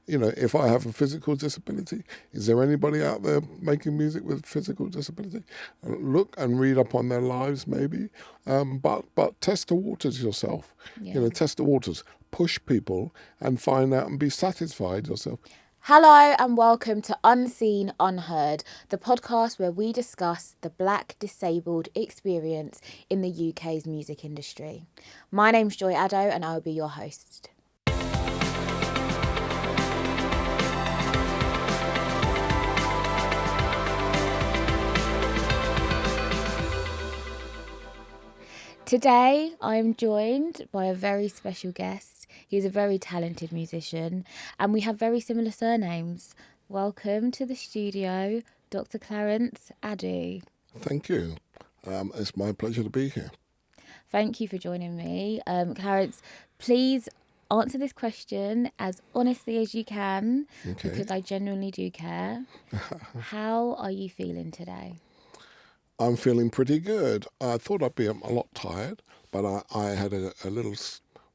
if I have a physical disability, is there anybody out there making music with physical disability? Look and read up on their lives, maybe, but test the waters yourself. Yeah. Test the waters, push people, and find out and be satisfied yourself. Hello and welcome to Unseen Unheard, the podcast where we discuss the Black disabled experience in the UK's music industry. My name's Joy Addo and I will be your host. Today I am joined by a very special guest. He's a very talented musician and we have very similar surnames. Welcome to the studio, Dr. Clarence Addo. Thank you. It's my pleasure to be here. Thank you for joining me. Clarence, please answer this question as honestly as you can, Okay. because I genuinely do care. How are you feeling today? I'm feeling pretty good. I thought I'd be a lot tired, but I had a little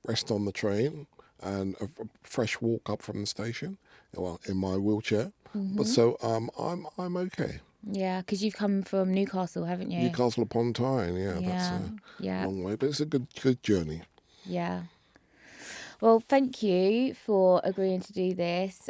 rest on the train and a fresh walk up from the station, well, in my wheelchair. But so I'm okay. Yeah, because you've come from Newcastle, haven't you? Newcastle upon Tyne, that's Yeah. a long way, but it's a good journey. Yeah. Well, thank you for agreeing to do this.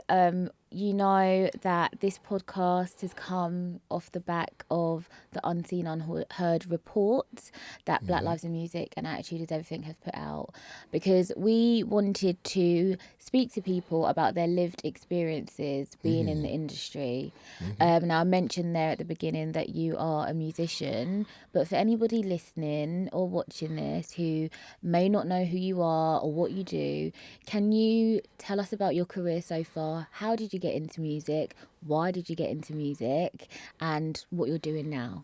You know that this podcast has come off the back of the Unseen Unheard report that Black Lives in Music and Attitude is Everything has put out, because we wanted to speak to people about their lived experiences being in the industry. Now, I mentioned there at the beginning that you are a musician, but for anybody listening or watching this who may not know who you are or what you do, can you tell us about your career so far? How did you get into music? Why did you get into music? And what you're doing now?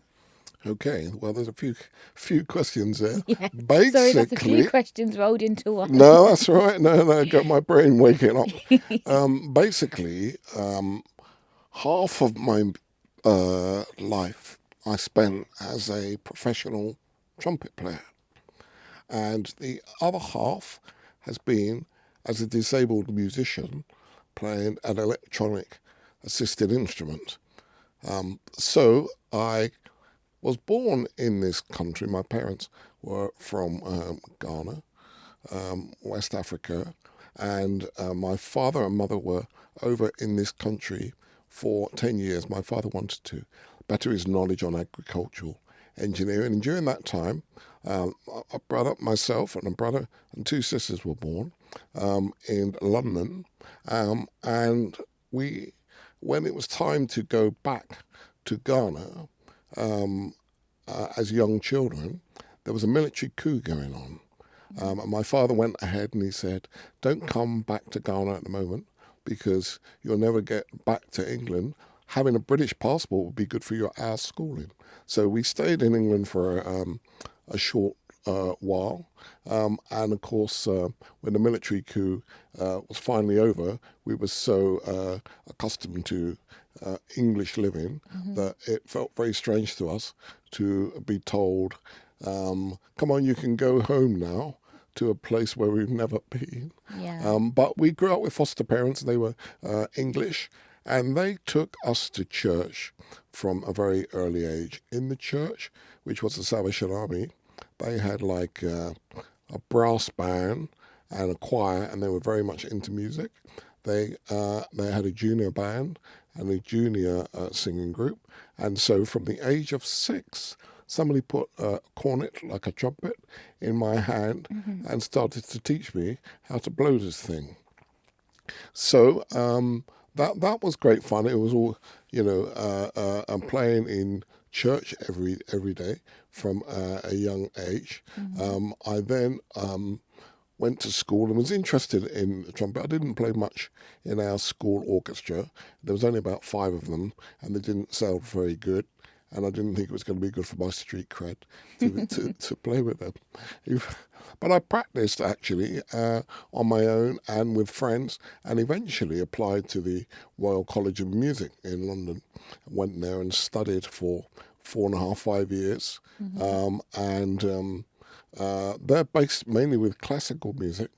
Okay, well, there's a few questions there. Yeah. Basically, Sorry, that's a few questions rolled into one. No, that's right. No, got my brain waking up. Basically, half of my life I spent as a professional trumpet player, and the other half has been as a disabled musician playing an electronic assisted instrument. So I was born in this country. My parents were from Ghana, West Africa, and my father and mother were over in this country for 10 years. My father wanted to better his knowledge on agricultural engineering, and during that time, a brother, myself, and a brother and two sisters were born in London, and when it was time to go back to Ghana as young children, there was a military coup going on. And my father went ahead and he said, "Don't come back to Ghana at the moment because you'll never get back to England. Having a British passport would be good for our schooling." So we stayed in England for a short while. And of course, when the military coup was finally over, we were so accustomed to English living that it felt very strange to us to be told, "Come on, you can go home now," to a place where we've never been. Yeah. But we grew up with foster parents. They were English, and they took us to church from a very early age. In the church, which was the Salvation Army, they had like a brass band and a choir, and they were very much into music. They had a junior band and a junior singing group. And so from the age of 6, somebody put a cornet, like a trumpet, in my hand and started to teach me how to blow this thing. So that was great fun. It was all, I'm playing in church every day from a young age. I then went to school and was interested in trumpet. I didn't play much in our school orchestra. There was only about 5 of them, and they didn't sound very good. And I didn't think it was going to be good for my street cred to play with them. But I practiced actually on my own and with friends, and eventually applied to the Royal College of Music in London. Went there and studied for 4.5, 5 years. They're based mainly with classical music.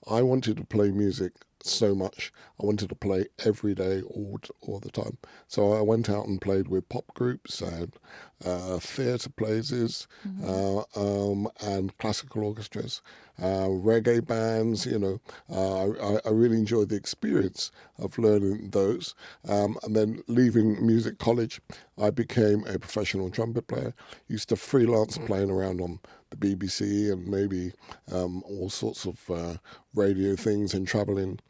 I wanted to play music so much. I wanted to play every day, all the time. So I went out and played with pop groups and theatre places, and classical orchestras, reggae bands. I really enjoyed the experience of learning those. And then leaving music college, I became a professional trumpet player. Used to freelance playing around on the BBC and maybe all sorts of radio things and traveling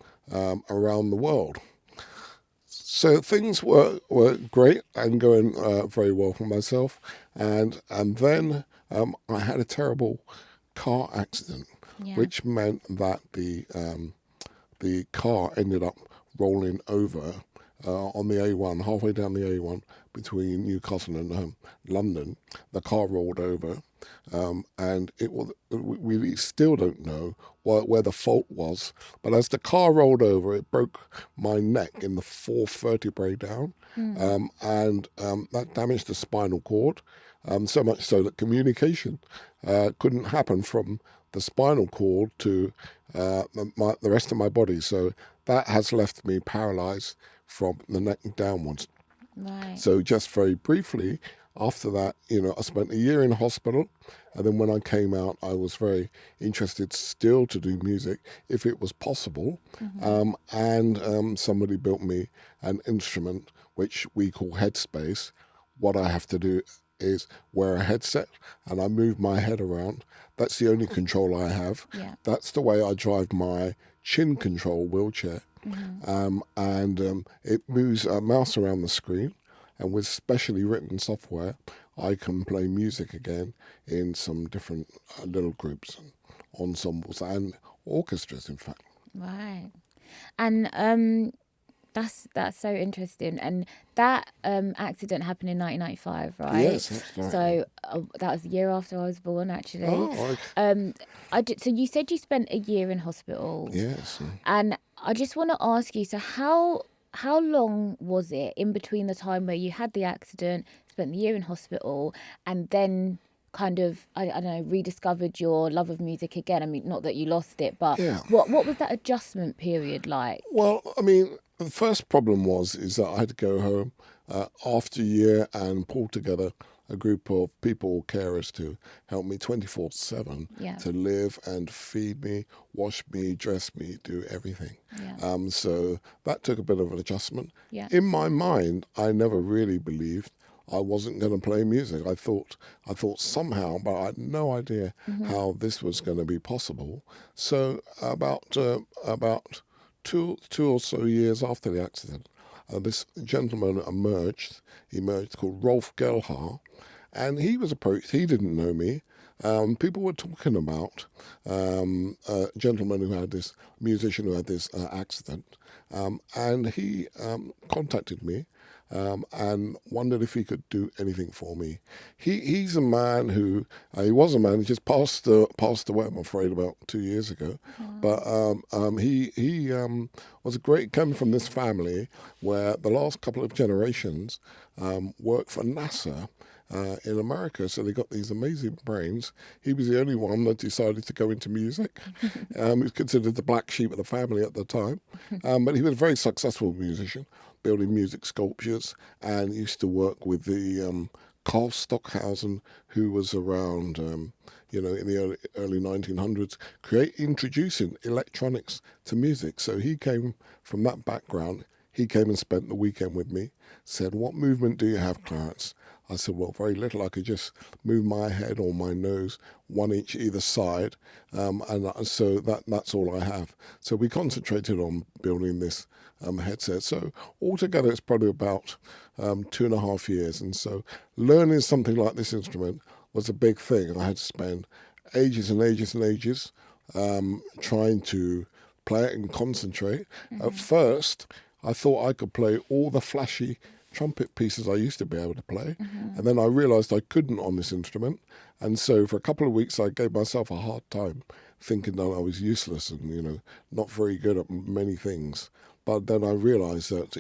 around the world. So things were great and going very well for myself. And then I had a terrible car accident, Yeah. which meant that the car ended up rolling over on the A1, halfway down the A1 between Newcastle and London. The car rolled over, and it was. We still don't know where the fault was. But as the car rolled over, it broke my neck in the fourth vertebrae down, and that damaged the spinal cord. So much so that communication couldn't happen from the spinal cord to the rest of my body. So that has left me paralyzed from the neck downwards. Right. So just very briefly, after that, I spent a year in hospital. And then when I came out, I was very interested still to do music if it was possible. And somebody built me an instrument which we call Headspace. What I have to do is wear a headset and I move my head around. That's the only control I have. Yeah. That's the way I drive my chin control wheelchair. And it moves a mouse around the screen. And with specially written software, I can play music again in some different little groups and ensembles and orchestras, in fact. Right. And that's so interesting. And that accident happened in 1995, right? Yes, that's right. So that was the year after I was born, actually. Oh, So you said you spent a year in hospital. yes. And I just want to ask you, so how long was it in between the time where you had the accident, spent the year in hospital, and then kind of, I don't know, rediscovered your love of music again? I mean, not that you lost it, but Yeah. what was that adjustment period like? Well, I mean, the first problem is that I had to go home after a year and pull together a group of people, carers, to help me 24/7 Yeah. to live and feed me, wash me, dress me, do everything. Yeah. So that took a bit of an adjustment. Yeah. In my mind, I never really believed I wasn't going to play music. I thought somehow, but I had no idea how this was going to be possible. So about two or so years after the accident, this gentleman emerged. He emerged, called Rolf Gelhar, and he was approached. He didn't know me. People were talking about a gentleman who had this musician who had this accident, and he contacted me. And wondered if he could do anything for me. He's a man who he was a man who just passed away, I'm afraid, about 2 years ago. But he was a great, coming from this family where the last couple of generations worked for NASA. In America, so they got these amazing brains. He was the only one that decided to go into music. He was considered the black sheep of the family at the time, but he was a very successful musician, building music sculptures, and used to work with the Carl Stockhausen, who was around, in the early 1900s, introducing electronics to music. So he came from that background. He came and spent the weekend with me. Said, "What movement do you have, Clarence?" I said, "Well, very little. I could just move my head or my nose 1 inch either side, and so that's all I have." So we concentrated on building this headset. So altogether, it's probably about 2.5 years. And so learning something like this instrument was a big thing. I had to spend ages and ages and ages trying to play it and concentrate. At first, I thought I could play all the flashy trumpet pieces I used to be able to play. And then I realized I couldn't on this instrument. And so for a couple of weeks, I gave myself a hard time, thinking that I was useless and, not very good at many things. But then I realized that,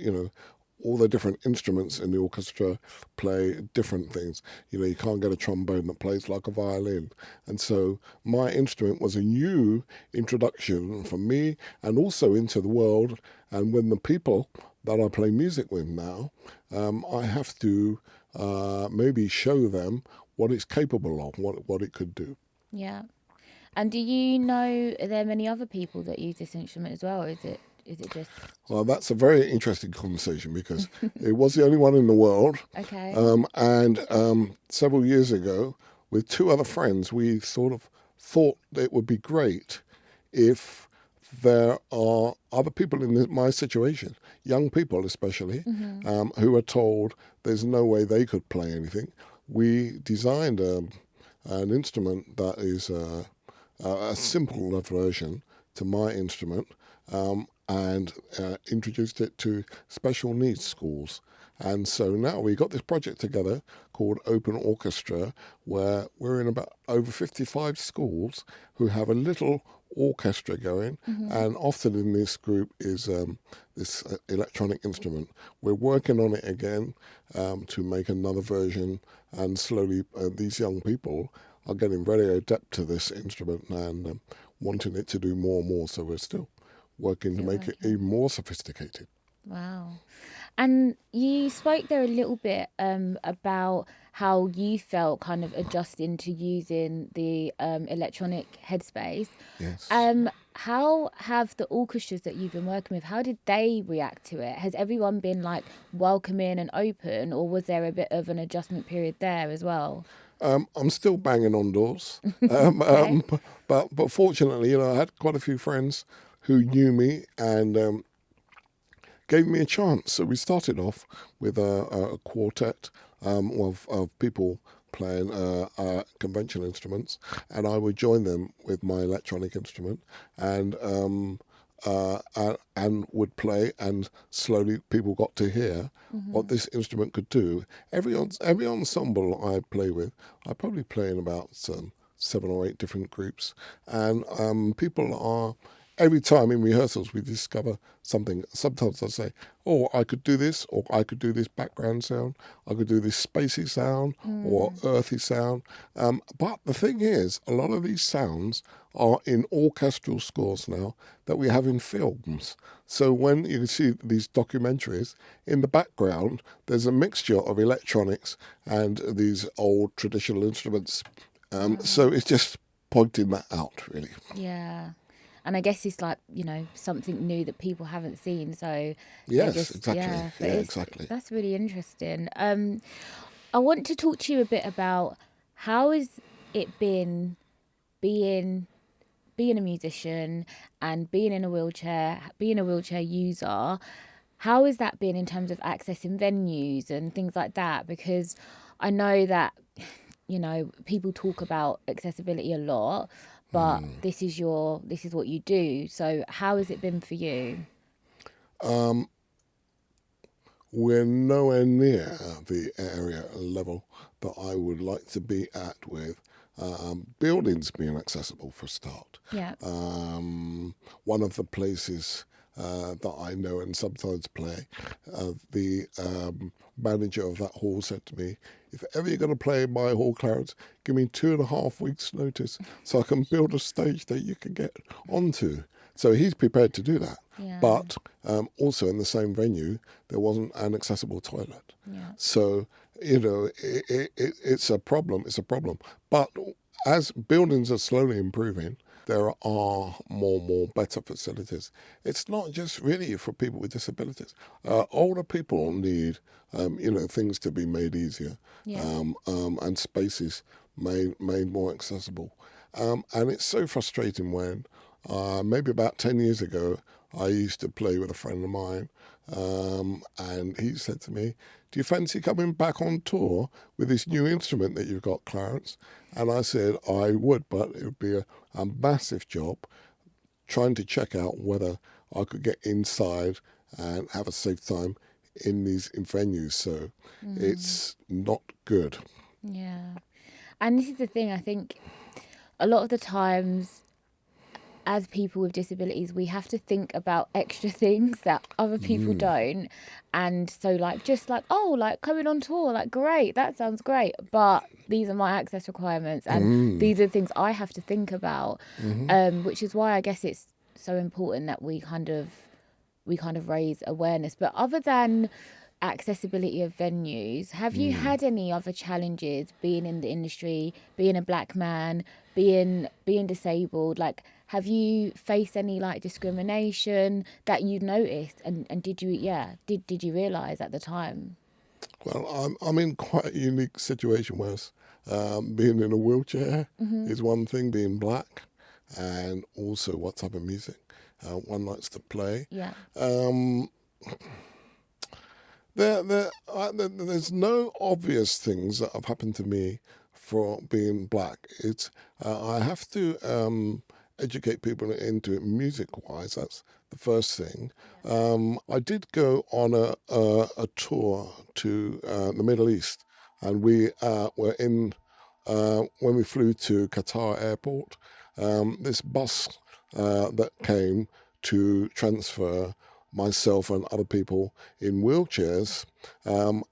all the different instruments in the orchestra play different things. You can't get a trombone that plays like a violin. And so my instrument was a new introduction for me and also into the world. And when the people that I play music with now, I have to maybe show them what it's capable of, what it could do. Yeah. And do you know, are there many other people that use this instrument as well? Or is it just... Well, that's a very interesting conversation because it was the only one in the world. Okay. And several years ago, with two other friends, we sort of thought it would be great if there are other people in my situation, young people especially, who are told there's no way they could play anything. We designed an instrument that is a simpler version to my instrument, and introduced it to special needs schools. And so now we got this project together called Open Orchestra, where we're in about over 55 schools who have a little orchestra going, and often in this group is this electronic instrument. We're working on it again to make another version, and slowly these young people are getting very adept to this instrument and wanting it to do more and more. So we're still working to make it even more sophisticated. Wow. And you spoke there a little bit about how you felt kind of adjusting to using the electronic headspace. Yes. How have the orchestras that you've been working with, how did they react to it? Has everyone been like welcoming and open, or was there a bit of an adjustment period there as well? I'm still banging on doors, Okay. but fortunately, I had quite a few friends who knew me and gave me a chance. So we started off with a quartet of people playing conventional instruments, and I would join them with my electronic instrument, and would play, and slowly people got to hear what this instrument could do. Every ensemble I play with, I probably play in about 7 or 8 different groups, and people are. Every time in rehearsals we discover something. Sometimes I say, "Oh, I could do this, or I could do this background sound. I could do this spacey sound or earthy sound." But the thing is, a lot of these sounds are in orchestral scores now that we have in films. So when you see these documentaries, in the background there's a mixture of electronics and these old traditional instruments. So it's just pointing that out, really. Yeah. And I guess it's like, something new that people haven't seen. So they're Yes, just, exactly. yeah, but Yeah, exactly. that's really interesting. I want to talk to you a bit about how has it been being a musician and being in a wheelchair, being a wheelchair user. How has that been in terms of accessing venues and things like that? Because I know that, people talk about accessibility a lot, but this is what you do. So how has it been for you? We're nowhere near the area level that I would like to be at with buildings being accessible for a start. Yeah. One of the places that I know and sometimes play, the manager of that hall said to me, "If ever you're going to play in my hall, Clarence, give me 2.5 weeks' notice so I can build a stage that you can get onto." So he's prepared to do that. Yeah. But also in the same venue, there wasn't an accessible toilet. Yeah. So, it's a problem. It's a problem. But as buildings are slowly improving, there are more better facilities. It's not just really for people with disabilities. Older people need, things to be made easier, Yeah. and spaces made more accessible. And it's so frustrating when maybe about 10 years ago, I used to play with a friend of mine, and he said to me, "Do you fancy coming back on tour with this new instrument that you've got, Clarence?" And I said I would, but it would be a massive job trying to check out whether I could get inside and have a safe time in these venues. So it's not good. Yeah. And this is the thing, I think a lot of the times as people with disabilities, we have to think about extra things that other people don't. And so, like, just like, oh, like coming on tour, like, great, that sounds great. But these are my access requirements, and these are things I have to think about, which is why I guess it's so important that we kind of raise awareness. But other than accessibility of venues, have you had any other challenges being in the industry, being a black man, being disabled? Like, have you faced any like discrimination that you noticed, and did you realize at the time? Well, I'm in quite a unique situation where being in a wheelchair is one thing, being black, and also what type of music one likes to play. Yeah. Um, there's no obvious things that have happened to me for being black. It's I have to educate people into it music-wise. That's the first thing. I did go on a tour to the Middle East, and we were in when we flew to Qatar airport. This bus that came to transfer myself and other people in wheelchairs, and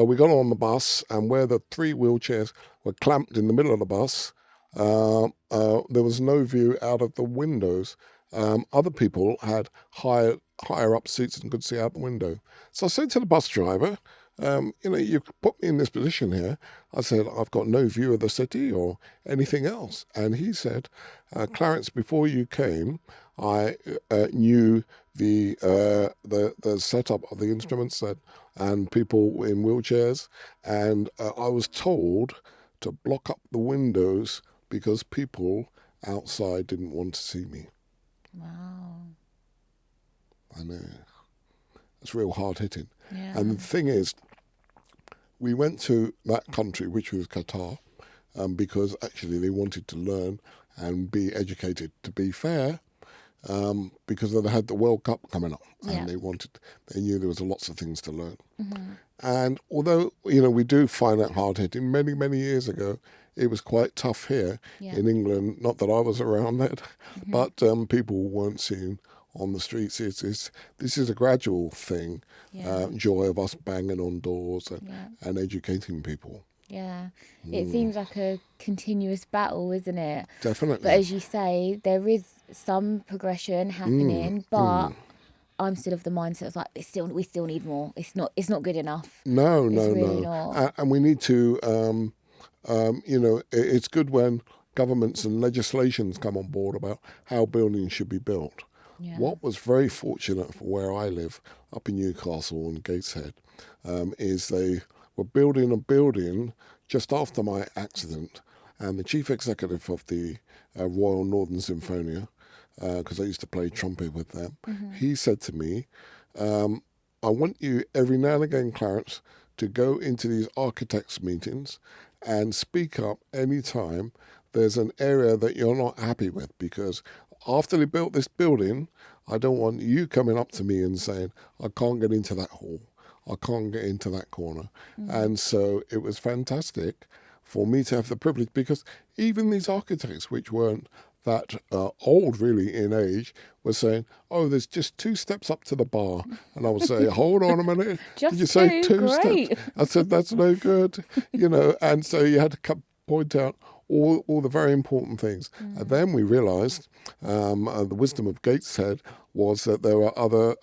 we got on the bus, and where the three wheelchairs were clamped in the middle of the bus, there was no view out of the windows. Other people had higher up seats and could see out the window. So I said to the bus driver, you put me in this position here. I said, I've got no view of the city or anything else. And he said, Clarence, before you came, I knew the setup of the instrument set and people in wheelchairs, and I was told to block up the windows because people outside didn't want to see me. Wow. I know. It's real hard hitting. Yeah. And the thing is, we went to that country, which was Qatar, because actually they wanted to learn and be educated. To be fair, because they had the World Cup coming up, and they knew there was lots of things to learn. And although we do find that hard hitting, many years ago, it was quite tough here in England. Not that I was around then, but people weren't seen on the streets. This is a gradual thing. Joy of us banging on doors and educating people. Yeah, it seems like a continuous battle, isn't it? Definitely. But as you say, there is some progression happening, but I'm still of the mindset of like we still need more. It's not good enough. No. Not. And we need to. It's good when governments and legislations come on board about how buildings should be built. Yeah. What was very fortunate for where I live, up in Newcastle and Gateshead, is they were building a building just after my accident, and the chief executive of the Royal Northern Symphonia, because I used to play trumpet with them, he said to me, I want you every now and again, Clarence, to go into these architects' meetings and speak up any time there's an area that you're not happy with, because after they built this building, I don't want you coming up to me and saying, I can't get into that hall, I can't get into that corner. And so it was fantastic for me to have the privilege, because even these architects, which weren't that old really in age, were saying, oh, there's just 2 steps up to the bar. And I would say, hold on a minute. Just did you say 2 great. steps? I said, that's no good. And so you had to point out all the very important things. And then we realised the wisdom of Gateshead was that there were other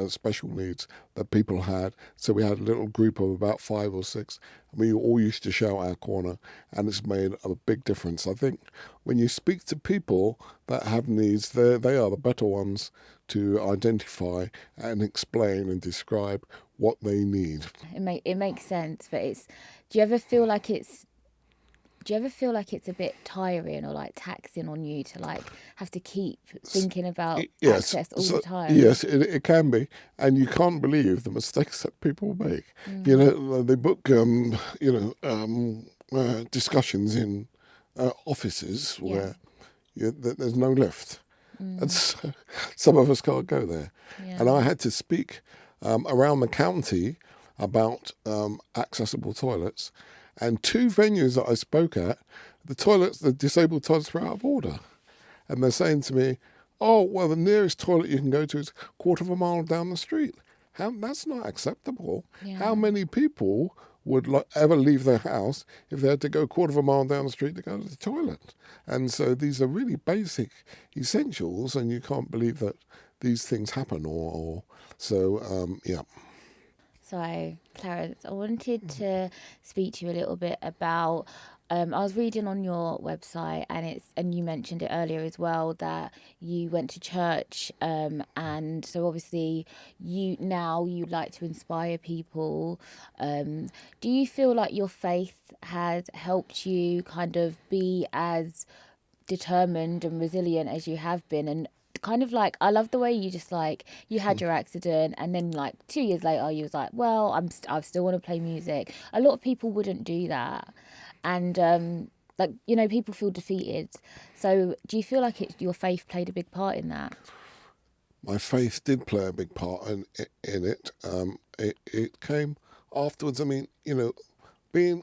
special needs that people had. So we had a little group of about 5 or 6. And we all used to shout our corner, and it's made a big difference. I think when you speak to people that have needs, they are the better ones to identify and explain and describe what they need. It makes sense, but do you ever feel like it's a bit tiring or like taxing on you to like have to keep thinking about access all the time? Yes, it can be, and you can't believe the mistakes that people make. They book discussions in offices where there's no lift, and so some of us can't go there. And I had to speak around the county about accessible toilets. And 2 venues that I spoke at, the disabled toilets were out of order. And they're saying to me, oh, well, the nearest toilet you can go to is a quarter of a mile down the street. That's not acceptable. Yeah. How many people would ever leave their house if they had to go a quarter of a mile down the street to go to the toilet? And so these are really basic essentials, and you can't believe that these things happen. Yeah. So, Clarence, I wanted to speak to you a little bit about. I was reading on your website, and you mentioned it earlier as well that you went to church, and so obviously you like to inspire people. Do you feel like your faith has helped you kind of be as determined and resilient as you have been, and kind of like, I love the way you just like, you had your accident and then like 2 years later you was like, well, I still want to play music. A lot of people wouldn't do that, and like, you know, people feel defeated. So do you feel like your faith played a big part in that? My faith did play a big part in it. It came afterwards. I mean, being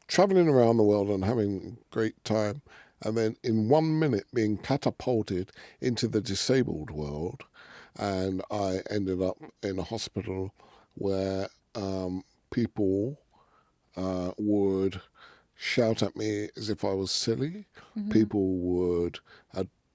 traveling around the world and having a great time, and then in 1 minute being catapulted into the disabled world, and I ended up in a hospital where people would shout at me as if I was silly. Mm-hmm. People would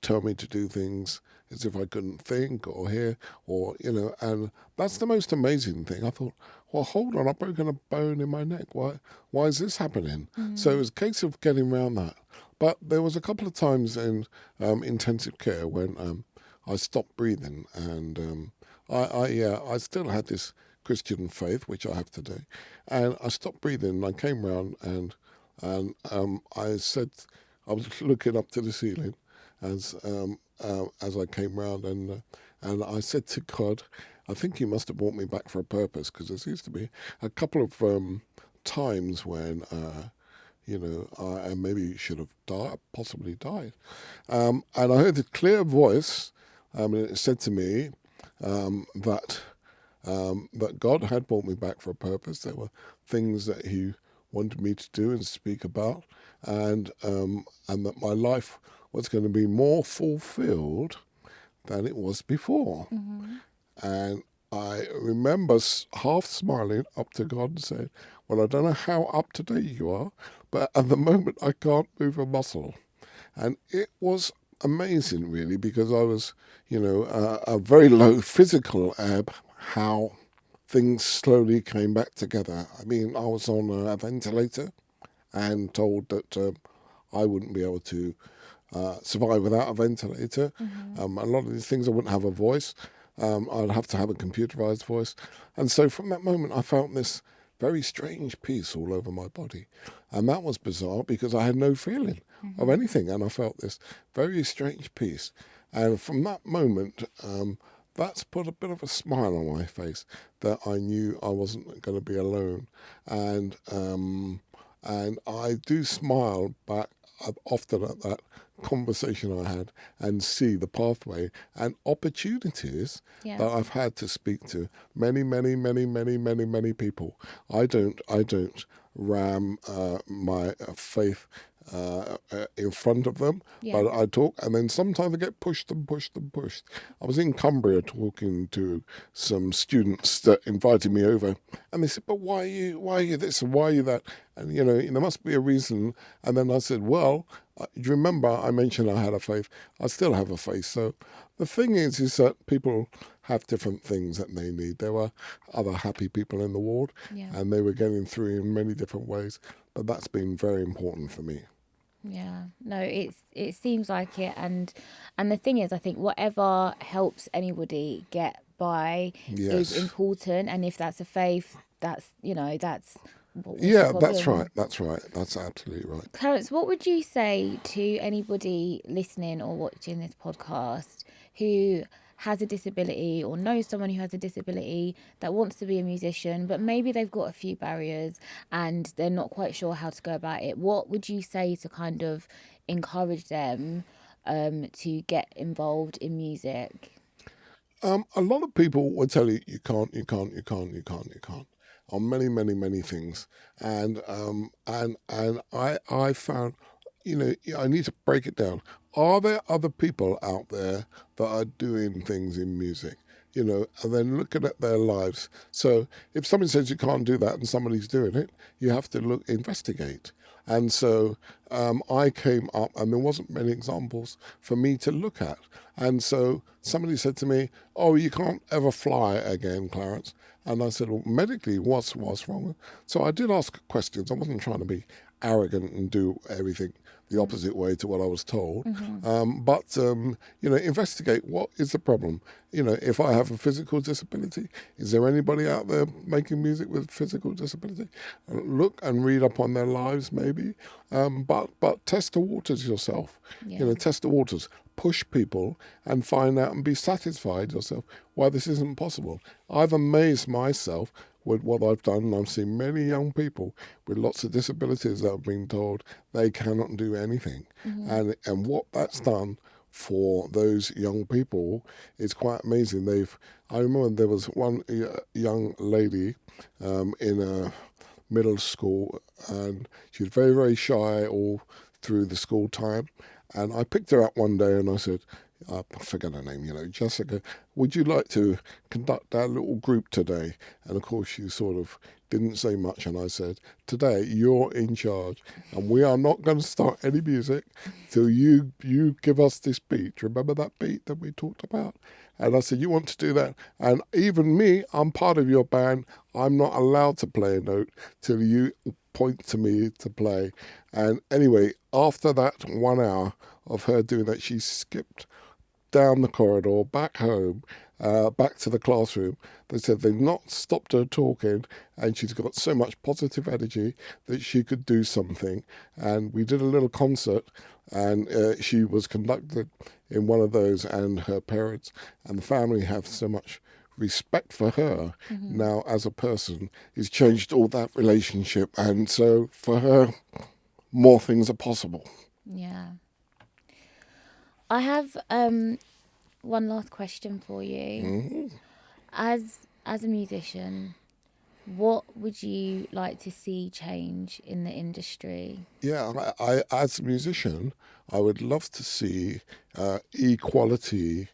tell me to do things as if I couldn't think or hear, and that's the most amazing thing. I thought, well, hold on, I've broken a bone in my neck. Why is this happening? Mm-hmm. So it was a case of getting around that. But there was a couple of times in intensive care when I stopped breathing, and I still had this Christian faith, which I have today, and I stopped breathing. And I came round and I said, I was looking up to the ceiling as I came round, and I said to God, I think you must have brought me back for a purpose, because there seems to be a couple of times when I maybe should have possibly died. And I heard a clear voice, and it said to me that God had brought me back for a purpose. There were things that He wanted me to do and speak about, and that my life was going to be more fulfilled than it was before. Mm-hmm. And I remember half smiling up to God and saying, well, I don't know how up to date you are, but at the moment I can't move a muscle. And it was amazing, really, because I was, a very low physical ebb, how things slowly came back together. I mean, I was on a ventilator and told that I wouldn't be able to survive without a ventilator. Mm-hmm. A lot of these things, I wouldn't have a voice. I'd have to have a computerized voice. And so from that moment, I felt this very strange peace all over my body. And that was bizarre because I had no feeling of anything. And I felt this very strange peace. And from that moment, that's put a bit of a smile on my face, that I knew I wasn't going to be alone. And I do smile back often at that conversation I had and see the pathway and opportunities Yeah. that I've had to speak to many, many, many, many, many, many people. I don't ram my faith in front of them, Yeah. but I talk, and then sometimes I get pushed and pushed and pushed. I was in Cumbria talking to some students that invited me over, and they said, "But why are you this and why are you that?" And there must be a reason. And then I said, "Well, do you remember I mentioned I had a faith? I still have a faith." So the thing is that people have different things that they need. There were other happy people in the ward, Yeah. and they were getting through in many different ways. But that's been very important for me. Yeah, no, it seems like it, and the thing is, I think whatever helps anybody get by is Yes. important, and if that's a faith, that's that's what's the Yeah, that's problem? right. That's right. That's absolutely right. Clarence, what would you say to anybody listening or watching this podcast who has a disability or knows someone who has a disability that wants to be a musician, but maybe they've got a few barriers and they're not quite sure how to go about it? What would you say to kind of encourage them to get involved in music? A lot of people will tell you, you can't, you can't, you can't, you can't, you can't. on many, many, many things. And I found, I need to break it down. Are there other people out there that are doing things in music? And then looking at their lives. So if somebody says you can't do that and somebody's doing it, you have to investigate. And so I came up, and there wasn't many examples for me to look at. And so somebody said to me, "Oh, you can't ever fly again, Clarence." And I said, "Well, medically, what's wrong?" So I did ask questions. I wasn't trying to be arrogant and do everything the opposite way to what I was told. But investigate what is the problem. If I have a physical disability, is there anybody out there making music with physical disability? Look and read up on their lives, maybe. But test the waters yourself. Yeah. Test the waters. Push people and find out and be satisfied yourself why this isn't possible. I've amazed myself with what I've done, and I've seen many young people with lots of disabilities that have been told they cannot do anything. And what that's done for those young people is quite amazing. I remember there was one young lady in a middle school, and she was very, very shy all through the school time. And I picked her up one day and I said, I forget her name, Jessica, would you like to conduct our little group today? And of course she sort of didn't say much, and I said, today you're in charge, and we are not going to start any music till you give us this beat. Remember that beat that we talked about? And I said, you want to do that? And even me, I'm part of your band. I'm not allowed to play a note till you point to me to play. And anyway, after that 1 hour of her doing that, she skipped down the corridor, back home, back to the classroom. They said they've not stopped her talking, and she's got so much positive energy that she could do something. And we did a little concert, and she was conducted in one of those, and her parents and the family have so much respect for her now as a person. It's changed all that relationship, and so for her, more things are possible. Yeah. I have one last question for you. As a musician, what would you like to see change in the industry? Yeah, I as a musician, I would love to see equality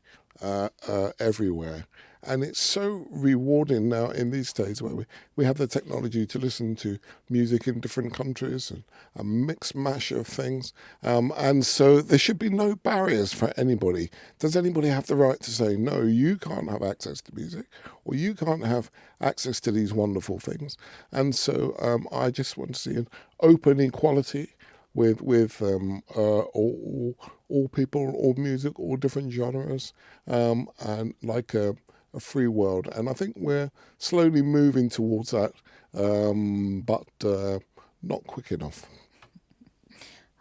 everywhere. And it's so rewarding now in these days where we have the technology to listen to music in different countries and a mixed mash of things. And so there should be no barriers for anybody. Does anybody have the right to say, no, you can't have access to music, or you can't have access to these wonderful things? And so I just want to see an open equality with all people, all music, all different genres, and like a free world. And I think we're slowly moving towards that, but not quick enough.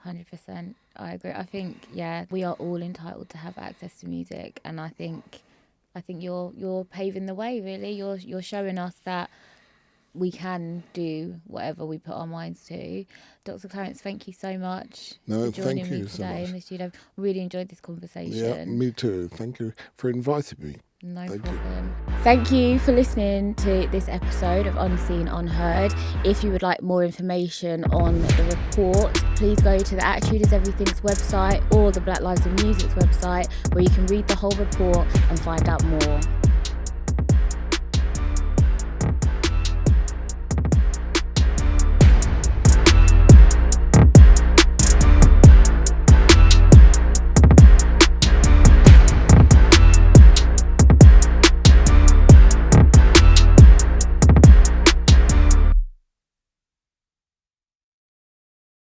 100%. I agree. I think, yeah, we are all entitled to have access to music, and I think you're paving the way, really. You're showing us that we can do whatever we put our minds to. Dr. Clarence, thank you so much for joining me today in the studio. Really enjoyed this conversation. Yeah, me too. Thank you for inviting me. No problem. Thank you for listening to this episode of Unseen Unheard. If you would like more information on the report, please go to the Attitude is Everything's website or the Black Lives in Music's website, where you can read the whole report and find out more.